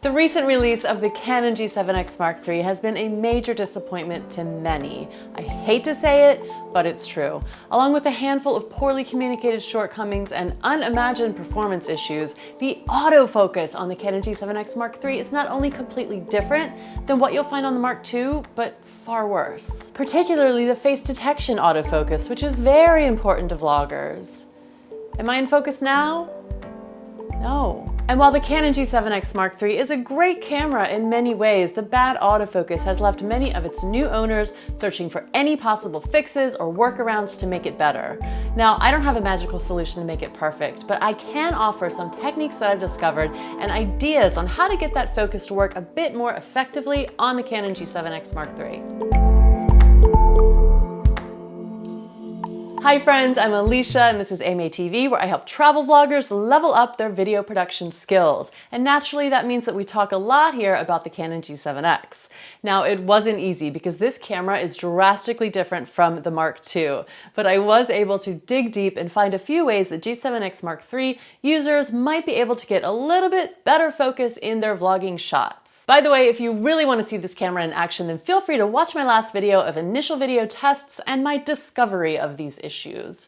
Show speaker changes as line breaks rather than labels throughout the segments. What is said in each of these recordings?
The recent release of the Canon G7X Mark III has been a major disappointment to many. I hate to say it, but it's true. Along with a handful of poorly communicated shortcomings and unimagined performance issues, the autofocus on the Canon G7X Mark III is not only completely different than what you'll find on the Mark II, but far worse. Particularly the face detection autofocus, which is very important to vloggers. Am I in focus now? No. And while the Canon G7X Mark III is a great camera in many ways, the bad autofocus has left many of its new owners searching for any possible fixes or workarounds to make it better. Now, I don't have a magical solution to make it perfect, but I can offer some techniques that I've discovered and ideas on how to get that focus to work a bit more effectively on the Canon G7X Mark III. Hi friends, I'm Alicia and this is AMATV, where I help travel vloggers level up their video production skills. And naturally that means that we talk a lot here about the Canon G7X. Now it wasn't easy because this camera is drastically different from the Mark II, but I was able to dig deep and find a few ways that G7X Mark III users might be able to get a little bit better focus in their vlogging shots. By the way, if you really want to see this camera in action, then feel free to watch my last video of initial video tests and my discovery of these issues.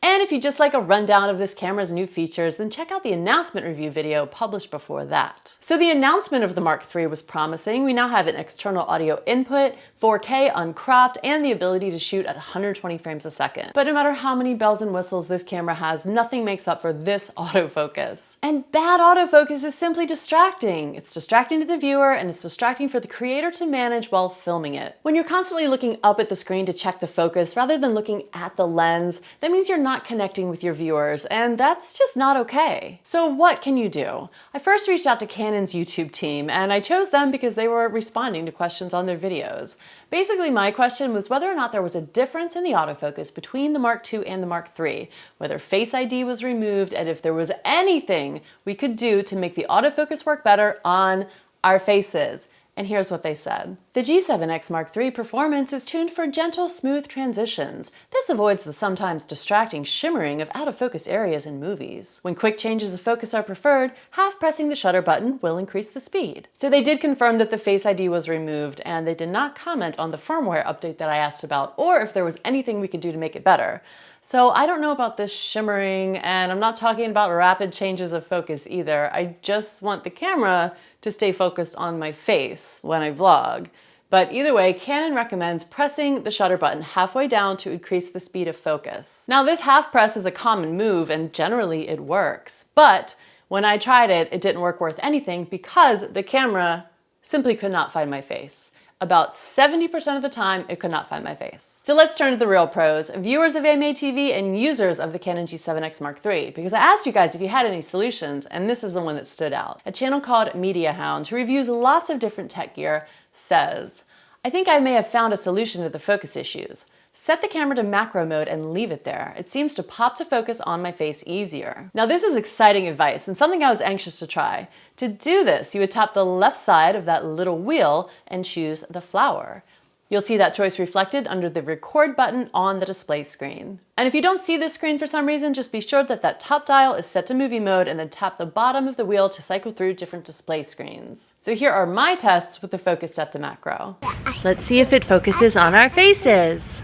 And if you just like a rundown of this camera's new features, then check out the announcement review video published before that. So the announcement of the Mark III was promising. We now have an external audio input, 4K uncropped, and the ability to shoot at 120 frames a second. But no matter how many bells and whistles this camera has, nothing makes up for this autofocus. And bad autofocus is simply distracting. It's distracting to the viewer and it's distracting for the creator to manage while filming it. When you're constantly looking up at the screen to check the focus rather than looking at the lens, that means you're not connecting with your viewers, and that's just not okay. So what can you do? I first reached out to Canon's YouTube team, and I chose them because they were responding to questions on their videos. Basically, my question was whether or not there was a difference in the autofocus between the Mark II and the Mark III, whether Face ID was removed, and if there was anything we could do to make the autofocus work better on our faces. And here's what they said. The G7X Mark III performance is tuned for gentle, smooth transitions. This avoids the sometimes distracting shimmering of out-of-focus areas in movies. When quick changes of focus are preferred, half pressing the shutter button will increase the speed. So they did confirm that the Face ID was removed, and they did not comment on the firmware update that I asked about, or if there was anything we could do to make it better. So I don't know about this shimmering, and I'm not talking about rapid changes of focus either. I just want the camera to stay focused on my face when I vlog. But either way, Canon recommends pressing the shutter button halfway down to increase the speed of focus. Now this half press is a common move and generally it works, but when I tried it, it didn't work worth anything because the camera simply could not find my face. About 70% of the time, it could not find my face. So let's turn to the real pros, viewers of AMATV and users of the Canon G7X Mark III, because I asked you guys if you had any solutions, and this is the one that stood out. A channel called Media Hound, who reviews lots of different tech gear, says, I think I may have found a solution to the focus issues. Set the camera to macro mode and leave it there. It seems to pop to focus on my face easier. Now this is exciting advice and something I was anxious to try. To do this, you would tap the left side of that little wheel and choose the flower. You'll see that choice reflected under the record button on the display screen. And if you don't see this screen for some reason, just be sure that that top dial is set to movie mode and then tap the bottom of the wheel to cycle through different display screens. So here are my tests with the focus set to macro.
Let's see if it focuses on our faces.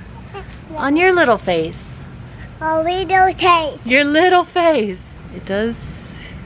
On your little face.
Oh, little face.
Your little face. It does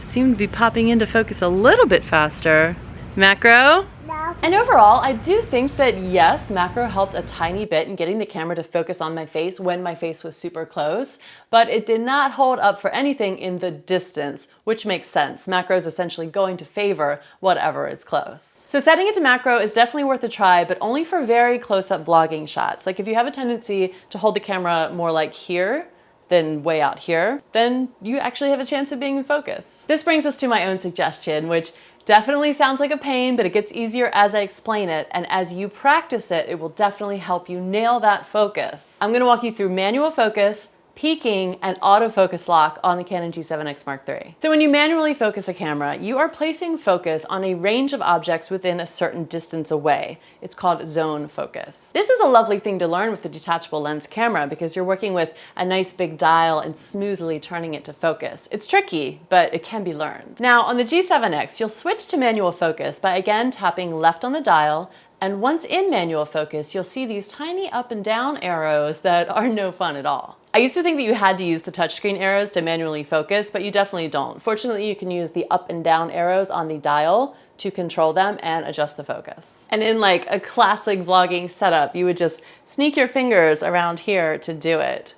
seem to be popping into focus a little bit faster. Macro?
No.
And overall, I do think that yes, macro helped a tiny bit in getting the camera to focus on my face when my face was super close, but it did not hold up for anything in the distance, which makes sense. Macro is essentially going to favor whatever is close. So setting it to macro is definitely worth a try, but only for very close-up vlogging shots. Like if you have a tendency to hold the camera more like here than way out here, then you actually have a chance of being in focus. This brings us to my own suggestion, which definitely sounds like a pain, but it gets easier as I explain it, and as you practice it, it will definitely help you nail that focus. I'm gonna walk you through manual focus, peaking, and autofocus lock on the Canon G7X Mark III. So when you manually focus a camera, you are placing focus on a range of objects within a certain distance away. It's called zone focus. This is a lovely thing to learn with the detachable lens camera because you're working with a nice big dial and smoothly turning it to focus. It's tricky, but it can be learned. Now on the G7X, you'll switch to manual focus by again tapping left on the dial, and once in manual focus, you'll see these tiny up and down arrows that are no fun at all. I used to think that you had to use the touchscreen arrows to manually focus, but you definitely don't. Fortunately, you can use the up and down arrows on the dial to control them and adjust the focus. And in like a classic vlogging setup, you would just sneak your fingers around here to do it.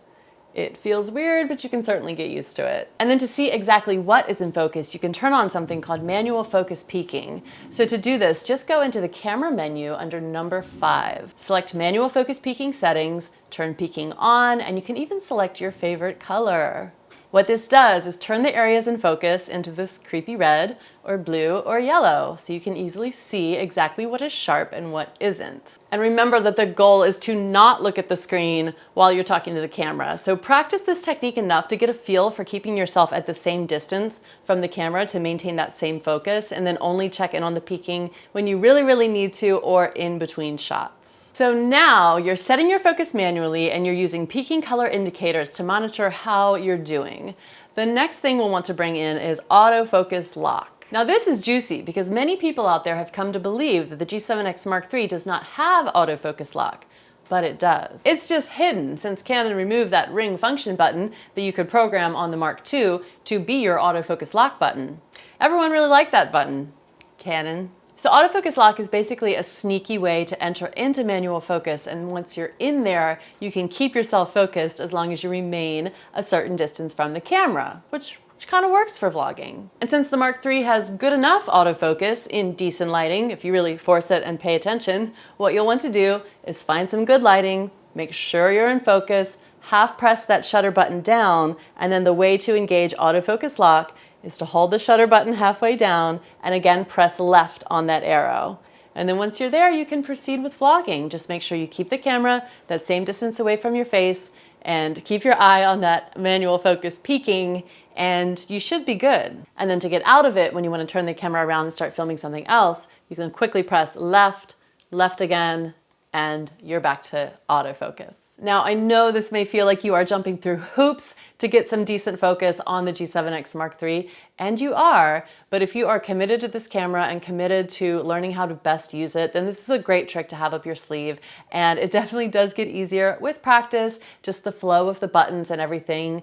It feels weird, but you can certainly get used to it. And then to see exactly what is in focus, you can turn on something called manual focus peaking. So to do this, just go into the camera menu under number 5. Select manual focus peaking settings, turn peaking on, and you can even select your favorite color. What this does is turn the areas in focus into this creepy red or blue or yellow, so you can easily see exactly what is sharp and what isn't. And remember that the goal is to not look at the screen while you're talking to the camera. So practice this technique enough to get a feel for keeping yourself at the same distance from the camera to maintain that same focus, and then only check in on the peaking when you really need to or in between shots. So now you're setting your focus manually and you're using peaking color indicators to monitor how you're doing. The next thing we'll want to bring in is autofocus lock. Now this is juicy because many people out there have come to believe that the G7X Mark III does not have autofocus lock, but it does. It's just hidden since Canon removed that ring function button that you could program on the Mark II to be your autofocus lock button. Everyone really liked that button, Canon. So autofocus lock is basically a sneaky way to enter into manual focus, and once you're in there, you can keep yourself focused as long as you remain a certain distance from the camera, which kind of works for vlogging. And since the Mark III has good enough autofocus in decent lighting, if you really force it and pay attention, what you'll want to do is find some good lighting, make sure you're in focus, half press that shutter button down, and then the way to engage autofocus lock is to hold the shutter button halfway down and again press left on that arrow. And then once you're there, you can proceed with vlogging. Just make sure you keep the camera that same distance away from your face and keep your eye on that manual focus peaking, and you should be good. And then to get out of it, when you want to turn the camera around and start filming something else, you can quickly press left, left again, and you're back to autofocus. Now, I know this may feel like you are jumping through hoops to get some decent focus on the G7X Mark III, and you are, but if you are committed to this camera and committed to learning how to best use it, then this is a great trick to have up your sleeve, and it definitely does get easier with practice, just the flow of the buttons and everything.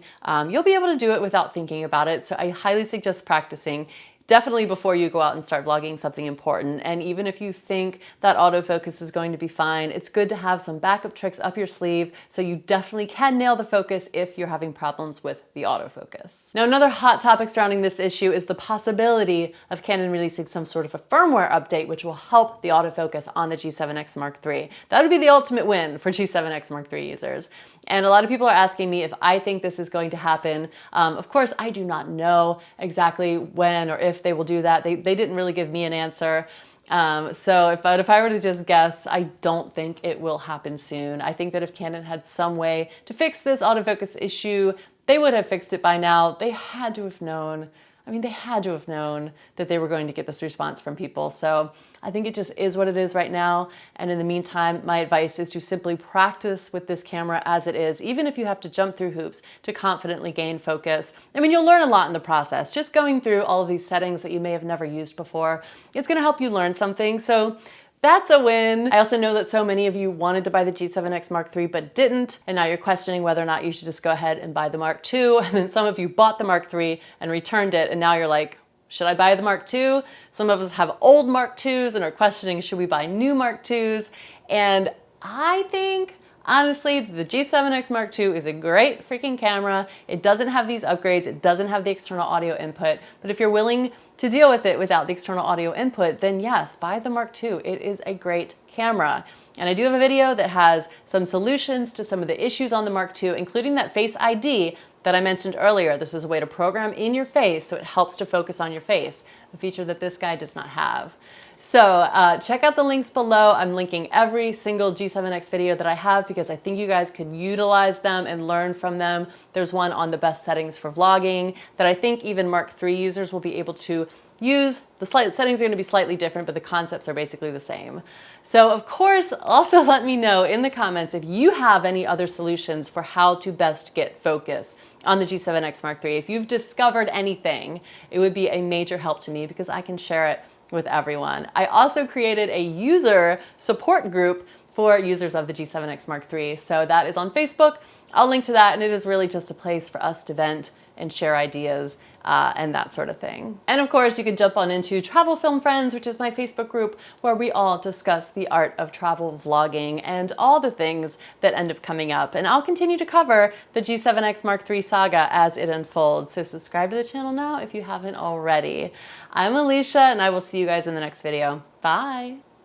You'll be able to do it without thinking about it, so I highly suggest practicing. Definitely before you go out and start vlogging something important. And even if you think that autofocus is going to be fine, it's good to have some backup tricks up your sleeve so you definitely can nail the focus if you're having problems with the autofocus. Now, another hot topic surrounding this issue is the possibility of Canon releasing some sort of a firmware update which will help the autofocus on the G7X Mark III. That would be the ultimate win for G7X Mark III users. And a lot of people are asking me if I think this is going to happen. Of course, I do not know exactly when or if they will do that. They didn't really give me an answer. But if I were to just guess, I don't think it will happen soon. I think that if Canon had some way to fix this autofocus issue, they would have fixed it by now. They had to have known. They had to have known that they were going to get this response from people. So I think it just is what it is right now. And in the meantime, my advice is to simply practice with this camera as it is, even if you have to jump through hoops to confidently gain focus. You'll learn a lot in the process. Just going through all of these settings that you may have never used before, it's going to help you learn something. So that's a win. I also know that so many of you wanted to buy the G7X Mark III but didn't, and now you're questioning whether or not you should just go ahead and buy the Mark II, and then some of you bought the Mark III and returned it, and now you're like, should I buy the Mark II? Some of us have old Mark IIs and are questioning, should we buy new Mark IIs? And I think, honestly, the G7X Mark II is a great freaking camera. It doesn't have these upgrades. It doesn't have the external audio input. But if you're willing to deal with it without the external audio input, then yes, buy the Mark II. It is a great camera. And I do have a video that has some solutions to some of the issues on the Mark II, including that Face ID that I mentioned earlier. This is a way to program in your face so it helps to focus on your face, a feature that this guy does not have. So check out the links below. I'm linking every single G7X video that I have because I think you guys could utilize them and learn from them. There's one on the best settings for vlogging that I think even Mark III users will be able to use. The settings are going to be slightly different, but the concepts are basically the same. So of course, also let me know in the comments if you have any other solutions for how to best get focus on the G7X Mark III. If you've discovered anything, it would be a major help to me because I can share it with everyone. I also created a user support group for users of the G7X Mark III. So that is on Facebook. I'll link to that, and it is really just a place for us to vent and share ideas and that sort of thing. And of course, you can jump on into Travel Film Friends, which is my Facebook group where we all discuss the art of travel vlogging and all the things that end up coming up. And I'll continue to cover the G7X Mark III saga as it unfolds. So subscribe to the channel now if you haven't already. I'm Alicia, and I will see you guys in the next video. Bye.